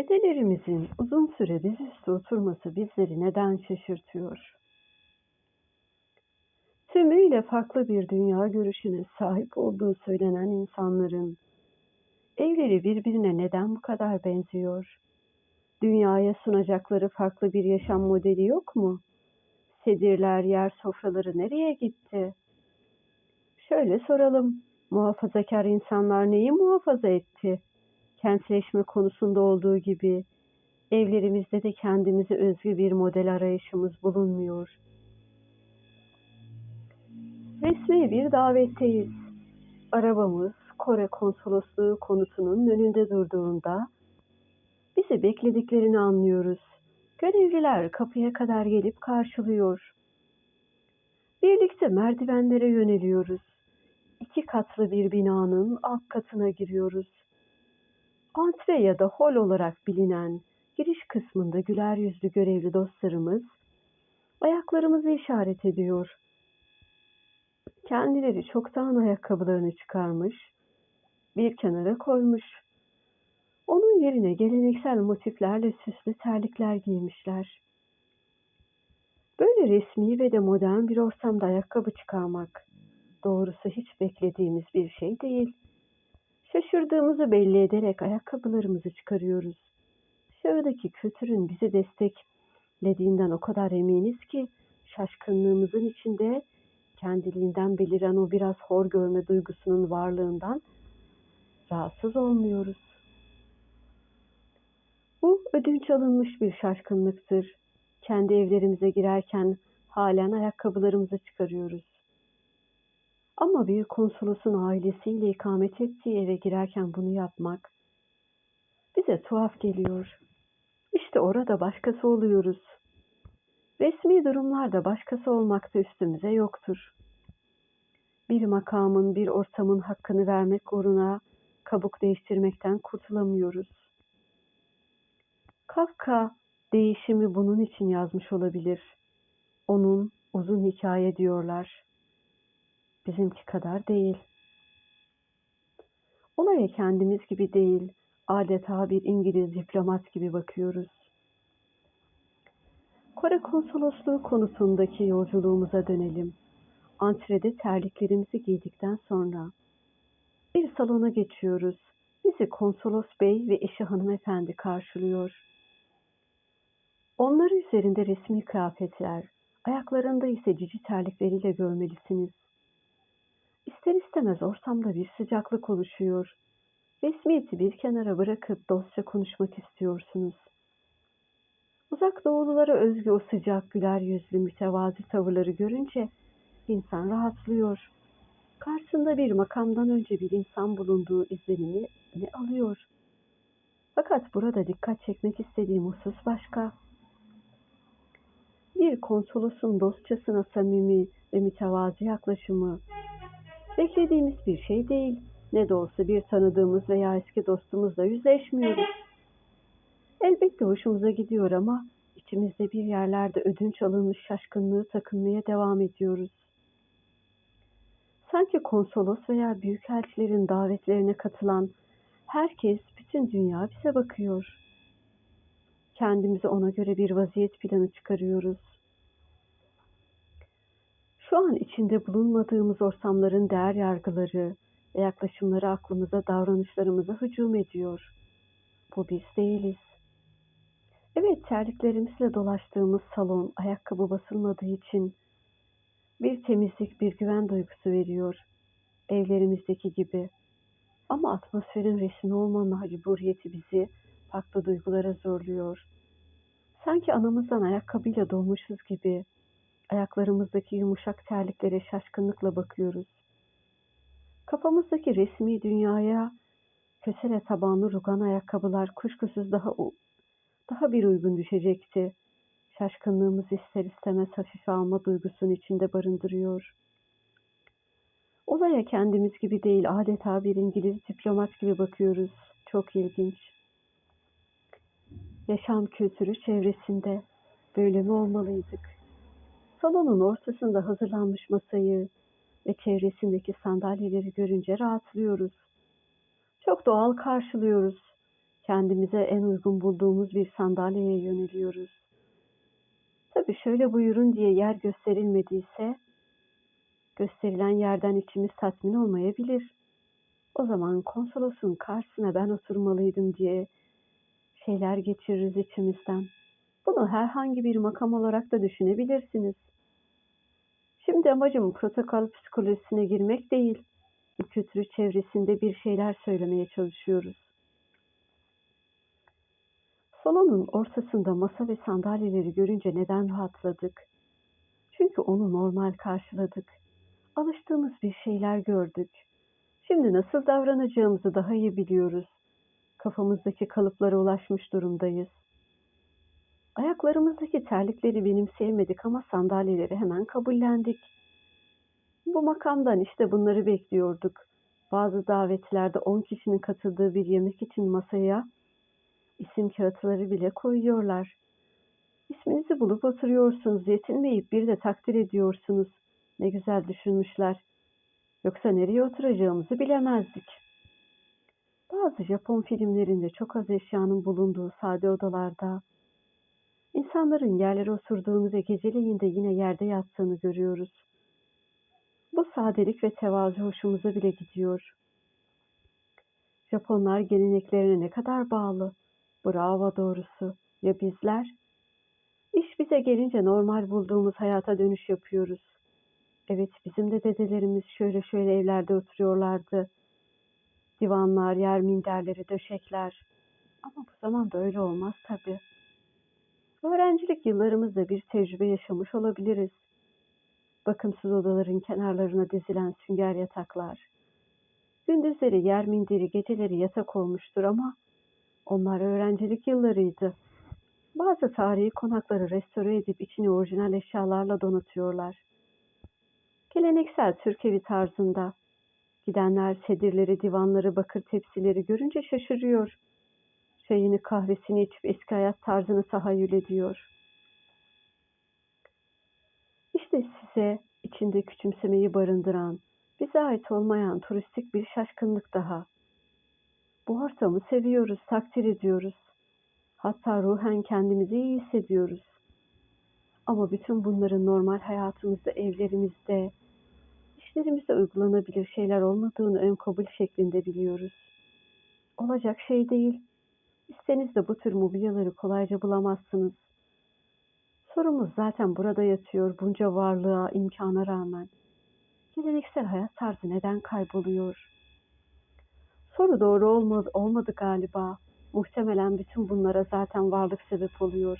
Dedelerimizin uzun süre dizüstü oturması bizleri neden şaşırtıyor? Tümüyle farklı bir dünya görüşüne sahip olduğu söylenen insanların evleri birbirine neden bu kadar benziyor? Dünyaya sunacakları farklı bir yaşam modeli yok mu? Sedirler, yer sofraları nereye gitti? Şöyle soralım, muhafazakar insanlar neyi muhafaza etti? Kentleşme konusunda olduğu gibi evlerimizde de kendimize özgü bir model arayışımız bulunmuyor. Resmi bir davetteyiz. Arabamız Kore Konsolosluğu konutunun önünde durduğunda bizi beklediklerini anlıyoruz. Görevliler kapıya kadar gelip karşılıyor. Birlikte merdivenlere yöneliyoruz. 2 katlı bir binanın alt katına giriyoruz. Antre ya da hol olarak bilinen giriş kısmında güler yüzlü görevli dostlarımız ayaklarımızı işaret ediyor. Kendileri çoktan ayakkabılarını çıkarmış, bir kenara koymuş. Onun yerine geleneksel motiflerle süslü terlikler giymişler. Böyle resmi ve de modern bir ortamda ayakkabı çıkarmak, doğrusu hiç beklediğimiz bir şey değil. Şaşırdığımızı belli ederek ayakkabılarımızı çıkarıyoruz. Şuradaki kültürün bizi desteklediğinden o kadar eminiz ki şaşkınlığımızın içinde kendiliğinden beliren o biraz hor görme duygusunun varlığından rahatsız olmuyoruz. Bu ödünç alınmış bir şaşkınlıktır. Kendi evlerimize girerken halen ayakkabılarımızı çıkarıyoruz. Ama bir konsolosun ailesiyle ikamet ettiği eve girerken bunu yapmak bize tuhaf geliyor. İşte orada başkası oluyoruz. Resmi durumlarda başkası olmakta üstümüze yoktur. Bir makamın, bir ortamın hakkını vermek uğruna kabuk değiştirmekten kurtulamıyoruz. Kafka değişimi bunun için yazmış olabilir. Onun uzun hikaye diyorlar. Bizimki kadar değil. Olaya kendimiz gibi değil, adeta bir İngiliz diplomat gibi bakıyoruz. Kore Konsolosluğu konusundaki yolculuğumuza dönelim. Antrede terliklerimizi giydikten sonra bir salona geçiyoruz. Bizi konsolos bey ve eşi hanımefendi karşılıyor. Onları üzerinde resmi kıyafetler, ayaklarında ise cici terlikleriyle görmelisiniz. İster istemez ortamda bir sıcaklık oluşuyor. Resmiyeti bir kenara bırakıp dostça konuşmak istiyorsunuz. Uzak doğululara özgü o sıcak, güler yüzlü, mütevazi tavırları görünce insan rahatlıyor. Karşısında bir makamdan önce bir insan bulunduğu izlenimi ne alıyor? Fakat burada dikkat çekmek istediğim husus başka. Bir konsolosun dostçasına samimi ve mütevazi yaklaşımı beklediğimiz bir şey değil. Ne de olsa bir tanıdığımız veya eski dostumuzla yüzleşmiyoruz. Elbette hoşumuza gidiyor ama içimizde bir yerlerde ödünç alınmış şaşkınlığı takınmaya devam ediyoruz. Sanki konsolos veya büyükelçilerin davetlerine katılan herkes, bütün dünya bize bakıyor. Kendimize ona göre bir vaziyet planı çıkarıyoruz. Şu an içinde bulunmadığımız ortamların değer yargıları ve yaklaşımları aklımıza, davranışlarımıza hücum ediyor. Bu biz değiliz. Evet, terliklerimizle dolaştığımız salon ayakkabı basılmadığı için bir temizlik, bir güven duygusu veriyor. Evlerimizdeki gibi. Ama atmosferin resmi olma mecburiyeti bizi farklı duygulara zorluyor. Sanki anamızdan ayakkabıyla doğmuşuz gibi ayaklarımızdaki yumuşak terliklere şaşkınlıkla bakıyoruz. Kafamızdaki resmi dünyaya kösele tabanlı rugan ayakkabılar kuşkusuz daha bir uygun düşecekti. Şaşkınlığımız ister istemez hafife alma duygusunu içinde barındırıyor. Olaya kendimiz gibi değil, adeta bir İngiliz diplomat gibi bakıyoruz. Çok ilginç. Yaşam kültürü çevresinde böyle mi olmalıydık? Salonun ortasında hazırlanmış masayı ve çevresindeki sandalyeleri görünce rahatlıyoruz. Çok doğal karşılıyoruz. Kendimize en uygun bulduğumuz bir sandalyeye yöneliyoruz. Tabii şöyle buyurun diye yer gösterilmediyse, gösterilen yerden içimiz tatmin olmayabilir. O zaman konsolosun karşısına ben oturmalıydım diye şeyler geçiririz içimizden. Bunu herhangi bir makam olarak da düşünebilirsiniz. Şimdi amacım protokol psikolojisine girmek değil. Kültürü çevresinde bir şeyler söylemeye çalışıyoruz. Salonun ortasında masa ve sandalyeleri görünce neden rahatladık? Çünkü onu normal karşıladık. Alıştığımız bir şeyler gördük. Şimdi nasıl davranacağımızı daha iyi biliyoruz. Kafamızdaki kalıplara ulaşmış durumdayız. Ayaklarımızdaki terlikleri benimseyemedik ama sandalyeleri hemen kabullendik. Bu makamdan işte bunları bekliyorduk. Bazı davetlerde 10 kişinin katıldığı bir yemek için masaya isim kağıtları bile koyuyorlar. İsminizi bulup oturuyorsunuz, yetinmeyip bir de takdir ediyorsunuz. Ne güzel düşünmüşler. Yoksa nereye oturacağımızı bilemezdik. Bazı Japon filmlerinde çok az eşyanın bulunduğu sade odalarda insanların yerlere oturduğunu ve geceleyin de yine yerde yattığını görüyoruz. Bu sadelik ve tevazu hoşumuza bile gidiyor. Japonlar geleneklerine ne kadar bağlı. Bravo doğrusu. Ya bizler? İş bize gelince normal bulduğumuz hayata dönüş yapıyoruz. Evet, bizim de dedelerimiz şöyle şöyle evlerde oturuyorlardı. Divanlar, yer minderleri, döşekler. Ama bu zamanda öyle olmaz tabii. Öğrencilik yıllarımızda bir tecrübe yaşamış olabiliriz. Bakımsız odaların kenarlarına dizilen sünger yataklar. Gündüzleri yer minderi, geceleri yatak olmuştur ama onlar öğrencilik yıllarıydı. Bazı tarihi konakları restore edip içini orijinal eşyalarla donatıyorlar. Geleneksel Türk evi tarzında. Gidenler sedirleri, divanları, bakır tepsileri görünce şaşırıyor. Çayını, kahvesini içip eski hayat tarzını tahayyül ediyor. İşte size içinde küçümsemeyi barındıran, bize ait olmayan turistik bir şaşkınlık daha. Bu ortamı seviyoruz, takdir ediyoruz. Hatta ruhen kendimizi iyi hissediyoruz. Ama bütün bunların normal hayatımızda, evlerimizde, işlerimizde uygulanabilir şeyler olmadığını ön kabul şeklinde biliyoruz. Olacak şey değil. İsteniz de bu tür mobilyaları kolayca bulamazsınız. Sorumuz zaten burada yatıyor bunca varlığa, imkana rağmen. Geleneksel hayat tarzı neden kayboluyor? Soru doğru olmadı galiba. Muhtemelen bütün bunlara zaten varlık sebep oluyor.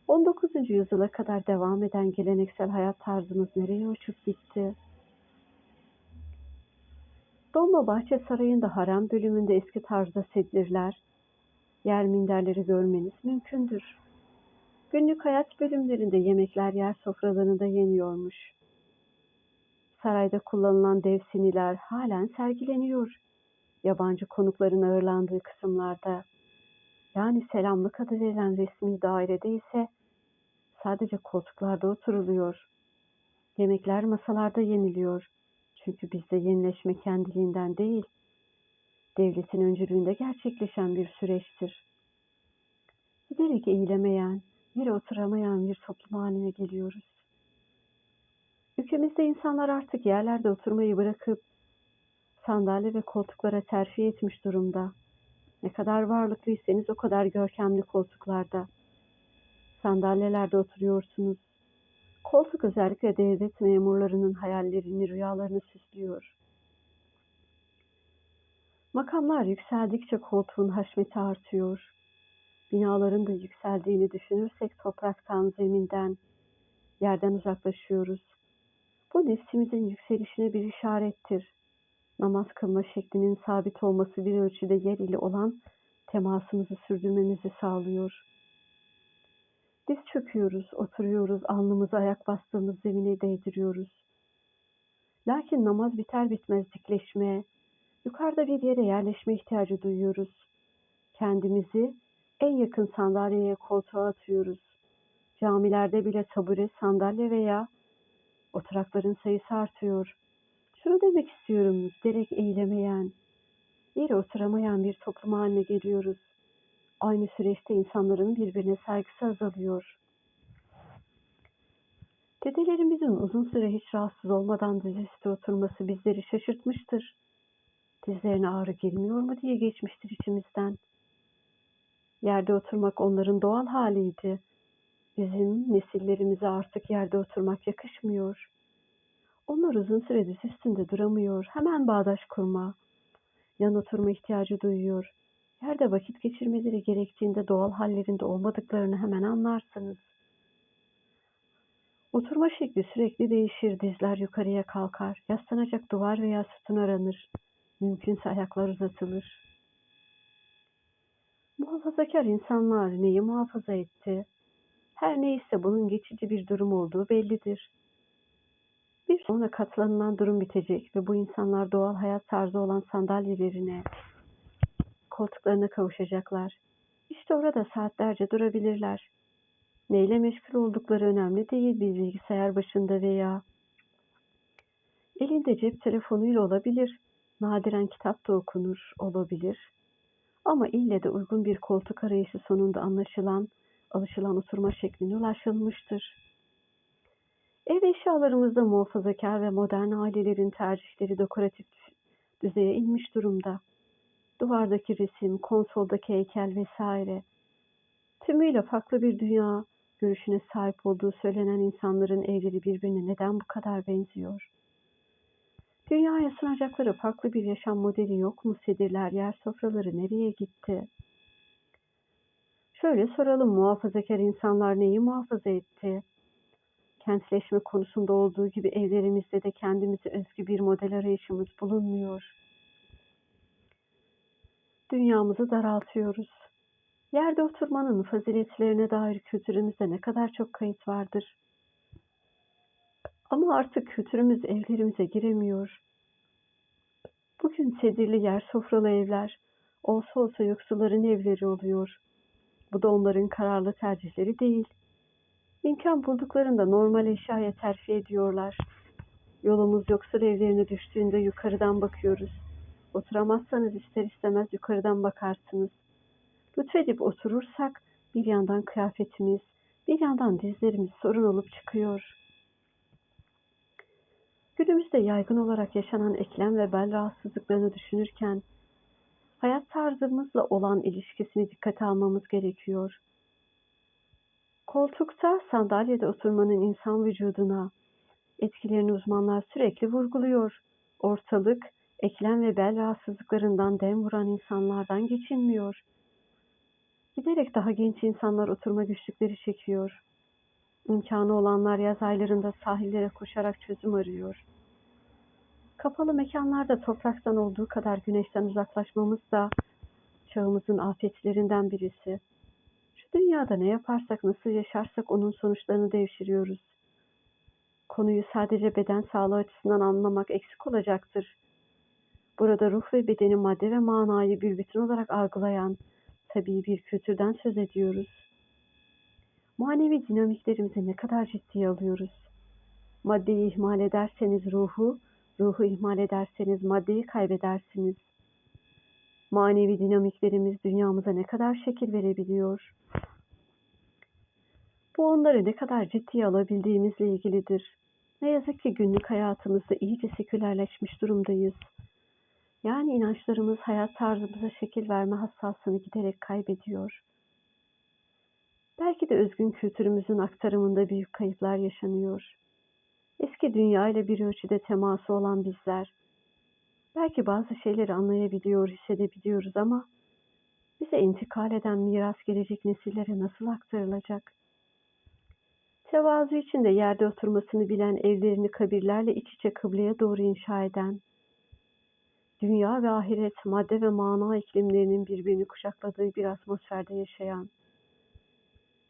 19. yüzyıla kadar devam eden geleneksel hayat tarzımız nereye uçup gitti? Dolmabahçe Sarayı'nda harem bölümünde eski tarzda sedirler, yer minderleri görmeniz mümkündür. Günlük hayat bölümlerinde yemekler yer sofralarında yeniyormuş. Sarayda kullanılan dev siniler halen sergileniyor. Yabancı konukların ağırlandığı kısımlarda. Yani selamlık adı verilen resmi dairede ise sadece koltuklarda oturuluyor. Yemekler masalarda yeniliyor. Çünkü bizde yenileşme kendiliğinden değil, devletin öncülüğünde gerçekleşen bir süreçtir. Giderek eğilemeyen, yere oturamayan bir toplum haline geliyoruz. Ülkemizde insanlar artık yerlerde oturmayı bırakıp sandalye ve koltuklara terfi etmiş durumda. Ne kadar varlıklıysanız o kadar görkemli koltuklarda, sandalyelerde oturuyorsunuz. Koltuk özellikle devlet memurlarının hayallerini, rüyalarını süslüyor. Makamlar yükseldikçe koltuğun haşmeti artıyor. Binaların da yükseldiğini düşünürsek topraktan, zeminden, yerden uzaklaşıyoruz. Bu nefsimizin yükselişine bir işarettir. Namaz kılma şeklinin sabit olması bir ölçüde yer ile olan temasımızı sürdürmemizi sağlıyor. Diz çöküyoruz, oturuyoruz, alnımızı ayak bastığımız zemine değdiriyoruz. Lakin namaz biter bitmez dikleşme, yukarıda bir yere yerleşme ihtiyacı duyuyoruz. Kendimizi en yakın sandalyeye, koltuğa atıyoruz. Camilerde bile tabure, sandalye veya oturakların sayısı artıyor. Şunu demek istiyorum, giderek eğilemeyen, yere oturamayan bir toplum haline geliyoruz. Aynı süreçte insanların birbirine saygısı azalıyor. Dedelerimizin uzun süre hiç rahatsız olmadan dizüstü oturması bizleri şaşırtmıştır. Dizlerine ağrı girmiyor mu diye geçmiştir içimizden. Yerde oturmak onların doğal haliydi. Bizim nesillerimize artık yerde oturmak yakışmıyor. Onlar uzun süre diz üstünde duramıyor. Hemen bağdaş kurma, yan oturma ihtiyacı duyuyor. Yerde vakit geçirmeleri gerektiğinde doğal hallerinde olmadıklarını hemen anlarsınız. Oturma şekli sürekli değişir, dizler yukarıya kalkar, yaslanacak duvar veya sütun aranır, mümkünse ayaklar uzatılır. Muhafazakar insanlar neyi muhafaza etti? Her neyse bunun geçici bir durum olduğu bellidir. Bir sonra katlanılan durum bitecek ve bu insanlar doğal hayat tarzı olan sandalyelerine, koltuklarına kavuşacaklar. İşte orada saatlerce durabilirler. Neyle meşgul oldukları önemli değil, bir bilgisayar başında veya elinde cep telefonuyla olabilir. Nadiren kitap da okunur olabilir. Ama ille de uygun bir koltuk arayışı sonunda alışılan oturma şekline ulaşılmıştır. Ev eşyalarımızda muhafazakar ve modern ailelerin tercihleri dekoratif düzeye inmiş durumda. Duvardaki resim, konsoldaki heykel vesaire. Tümüyle farklı bir dünya görüşüne sahip olduğu söylenen insanların evleri birbirine neden bu kadar benziyor? Dünyaya sunacakları farklı bir yaşam modeli yok mu? Sedirler, yer sofraları nereye gitti? Şöyle soralım, muhafazakar insanlar neyi muhafaza etti? Kentleşme konusunda olduğu gibi evlerimizde de kendimize özgü bir model arayışımız bulunmuyor. Dünyamızı daraltıyoruz. Yerde oturmanın faziletlerine dair kültürümüzde ne kadar çok kayıt vardır. Ama artık kültürümüz evlerimize giremiyor. Bugün sedirli yer sofralı evler, olsa olsa yoksulların evleri oluyor. Bu da onların kararlı tercihleri değil. İmkan bulduklarında normal eşyaya terfi ediyorlar. Yolumuz yoksul evlerine düştüğünde yukarıdan bakıyoruz. Oturamazsanız ister istemez yukarıdan bakarsınız. Lütfedip oturursak bir yandan kıyafetimiz, bir yandan dizlerimiz sorun olup çıkıyor. Günümüzde yaygın olarak yaşanan eklem ve bel rahatsızlıklarını düşünürken hayat tarzımızla olan ilişkisini dikkate almamız gerekiyor. Koltukta, sandalyede oturmanın insan vücuduna etkilerini uzmanlar sürekli vurguluyor. Ortalık, eklem ve bel rahatsızlıklarından dem vuran insanlardan geçinmiyor. Giderek daha genç insanlar oturma güçlükleri çekiyor. İmkanı olanlar yaz aylarında sahillere koşarak çözüm arıyor. Kapalı mekanlarda topraktan olduğu kadar güneşten uzaklaşmamız da çağımızın afetlerinden birisi. Şu dünyada ne yaparsak, nasıl yaşarsak onun sonuçlarını devşiriyoruz. Konuyu sadece beden sağlığı açısından anlamak eksik olacaktır. Burada ruh ve bedeni, madde ve manayı bir bütün olarak algılayan tabii bir kültürden söz ediyoruz. Manevi dinamiklerimizi ne kadar ciddiye alıyoruz? Maddeyi ihmal ederseniz ruhu ihmal ederseniz maddeyi kaybedersiniz. Manevi dinamiklerimiz dünyamıza ne kadar şekil verebiliyor? Bu onları ne kadar ciddiye alabildiğimizle ilgilidir. Ne yazık ki günlük hayatımızda iyice sekülerleşmiş durumdayız. Yani inançlarımız hayat tarzımıza şekil verme hassasını giderek kaybediyor. Belki de özgün kültürümüzün aktarımında büyük kayıplar yaşanıyor. Eski dünya ile bir ölçüde teması olan bizler, belki bazı şeyleri anlayabiliyor, hissedebiliyoruz ama bize intikal eden miras gelecek nesillere nasıl aktarılacak? Tevazu içinde yerde oturmasını bilen, evlerini kabirlerle iç içe kıbleye doğru inşa eden, dünya ve ahiret, madde ve mana iklimlerinin birbirini kuşakladığı bir atmosferde yaşayan,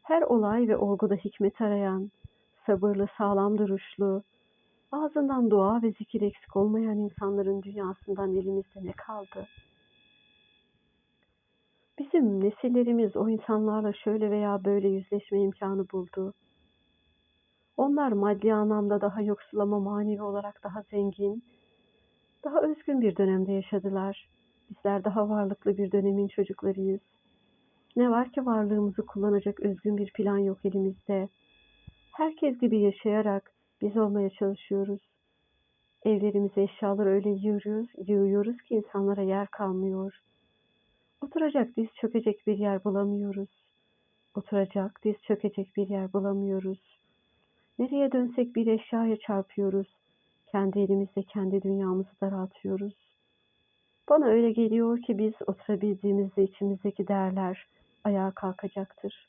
her olay ve olguda hikmet arayan, sabırlı, sağlam duruşlu, ağzından dua ve zikir eksik olmayan insanların dünyasından elimizde ne kaldı? Bizim nesillerimiz o insanlarla şöyle veya böyle yüzleşme imkanı buldu. Onlar maddi anlamda daha yoksul ama manevi olarak daha zengin, daha özgün bir dönemde yaşadılar. Bizler daha varlıklı bir dönemin çocuklarıyız. Ne var ki varlığımızı kullanacak özgün bir plan yok elimizde. Herkes gibi yaşayarak biz olmaya çalışıyoruz. Evlerimize eşyaları öyle yığıyoruz ki insanlara yer kalmıyor. Oturacak, diz çökecek bir yer bulamıyoruz. Oturacak, diz çökecek bir yer bulamıyoruz. Nereye dönsek bir eşyaya çarpıyoruz. Kendi elimizde kendi dünyamızı daraltıyoruz. Bana öyle geliyor ki biz oturabildiğimizde içimizdeki değerler ayağa kalkacaktır.